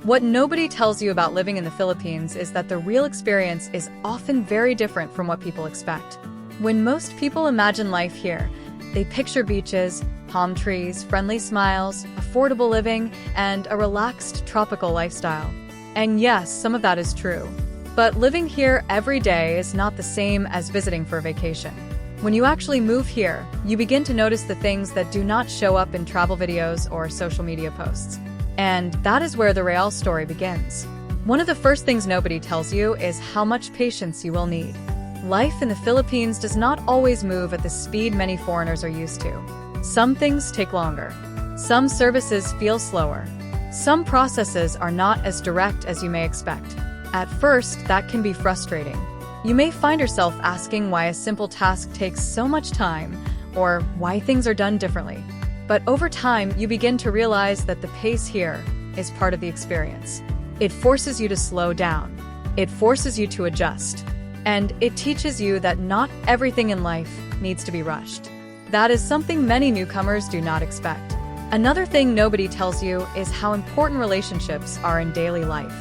What nobody tells you about living in the Philippines is that the real experience is often very different from what people expect. When most people imagine life here, they picture beaches, palm trees, friendly smiles, affordable living, and a relaxed tropical lifestyle. And yes, some of that is true. But living here every day is not the same as visiting for a vacation. When you actually move here, you begin to notice the things that do not show up in travel videos or social media posts. And that is where the real story begins. One of the first things nobody tells you is how much patience you will need. Life in the Philippines does not always move at the speed many foreigners are used to. Some things take longer. Some services feel slower. Some processes are not as direct as you may expect. At first, that can be frustrating. You may find yourself asking why a simple task takes so much time, or why things are done differently. But over time, you begin to realize that the pace here is part of the experience. It forces you to slow down. It forces you to adjust. And it teaches you that not everything in life needs to be rushed. That is something many newcomers do not expect. Another thing nobody tells you is how important relationships are in daily life.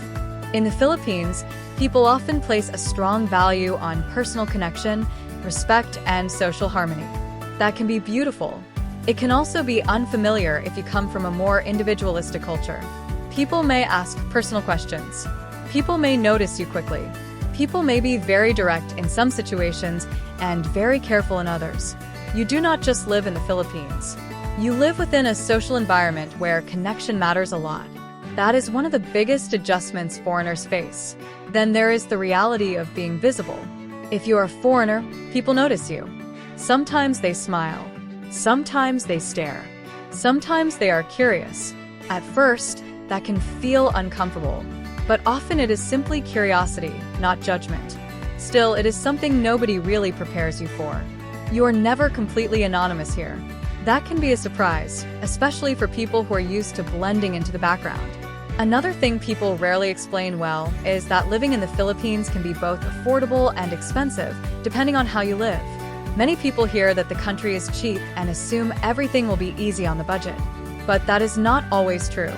In the Philippines, people often place a strong value on personal connection, respect, and social harmony. That can be beautiful. It can also be unfamiliar if you come from a more individualistic culture. People may ask personal questions. People may notice you quickly. People may be very direct in some situations and very careful in others. You do not just live in the Philippines. You live within a social environment where connection matters a lot. That is one of the biggest adjustments foreigners face. Then there is the reality of being visible. If you are a foreigner, people notice you. Sometimes they smile. Sometimes they stare. Sometimes they are curious. At first, that can feel uncomfortable, but often it is simply curiosity, not judgment. Still, it is something nobody really prepares you for. You are never completely anonymous here. That can be a surprise, especially for people who are used to blending into the background. Another thing people rarely explain well is that living in the Philippines can be both affordable and expensive, depending on how you live. Many people hear that the country is cheap and assume everything will be easy on the budget. But that is not always true.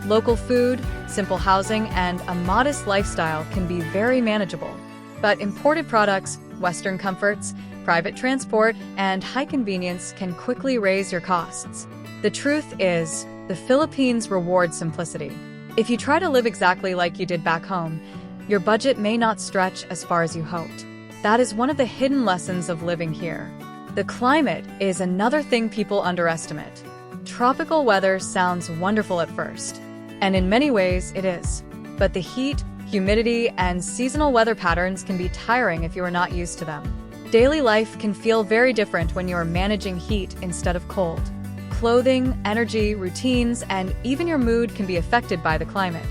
Local food, simple housing, and a modest lifestyle can be very manageable. But imported products, Western comforts, private transport, and high convenience can quickly raise your costs. The truth is, the Philippines rewards simplicity. If you try to live exactly like you did back home, your budget may not stretch as far as you hoped. That is one of the hidden lessons of living here. The climate is another thing people underestimate. Tropical weather sounds wonderful at first, and in many ways it is. But the heat, humidity, and seasonal weather patterns can be tiring if you are not used to them. Daily life can feel very different when you are managing heat instead of cold. Clothing, energy, routines, and even your mood can be affected by the climate.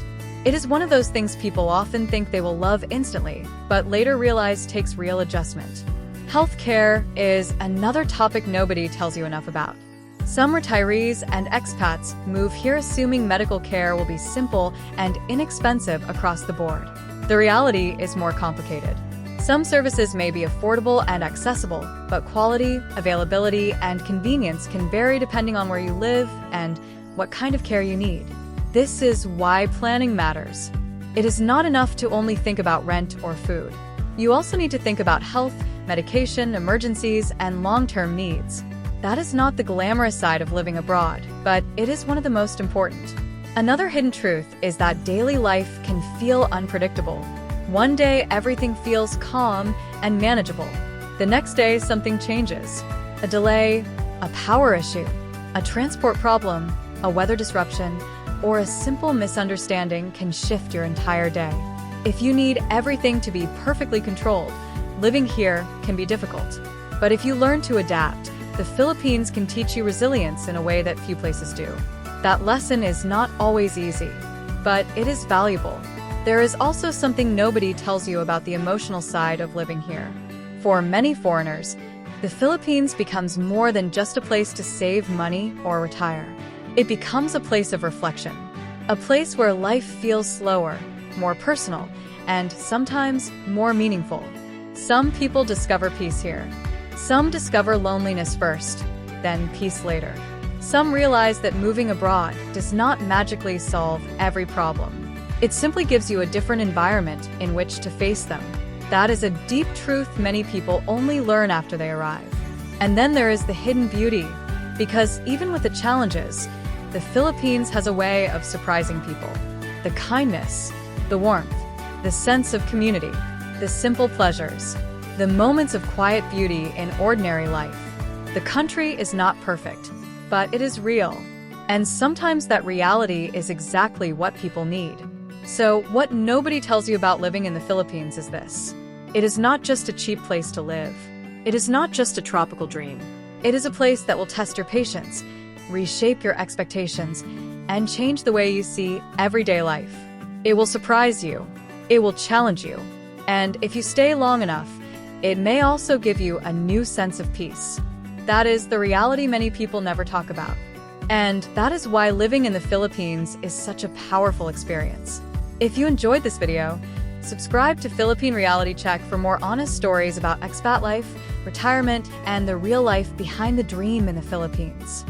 It is one of those things people often think they will love instantly, but later realize takes real adjustment. Healthcare is another topic nobody tells you enough about. Some retirees and expats move here assuming medical care will be simple and inexpensive across the board. The reality is more complicated. Some services may be affordable and accessible, but quality, availability, and convenience can vary depending on where you live and what kind of care you need. This is why planning matters. It is not enough to only think about rent or food. You also need to think about health, medication, emergencies, and long-term needs. That is not the glamorous side of living abroad, but it is one of the most important. Another hidden truth is that daily life can feel unpredictable. One day, everything feels calm and manageable. The next day, something changes. A delay, a power issue, a transport problem, a weather disruption, or a simple misunderstanding can shift your entire day. If you need everything to be perfectly controlled, living here can be difficult. But if you learn to adapt, the Philippines can teach you resilience in a way that few places do. That lesson is not always easy, but it is valuable. There is also something nobody tells you about the emotional side of living here. For many foreigners, the Philippines becomes more than just a place to save money or retire. It becomes a place of reflection, a place where life feels slower, more personal, and sometimes more meaningful. Some people discover peace here. Some discover loneliness first, then peace later. Some realize that moving abroad does not magically solve every problem. It simply gives you a different environment in which to face them. That is a deep truth many people only learn after they arrive. And then there is the hidden beauty, because even with the challenges, the Philippines has a way of surprising people. The kindness, the warmth, the sense of community, the simple pleasures, the moments of quiet beauty in ordinary life. The country is not perfect, but it is real. And sometimes that reality is exactly what people need. So, what nobody tells you about living in the Philippines is this. It is not just a cheap place to live. It is not just a tropical dream. It is a place that will test your patience, reshape your expectations, and change the way you see everyday life. It will surprise you. It will challenge you. And if you stay long enough, it may also give you a new sense of peace. That is the reality many people never talk about. And that is why living in the Philippines is such a powerful experience. If you enjoyed this video, subscribe to Philippine Reality Check for more honest stories about expat life, retirement, and the real life behind the dream in the Philippines.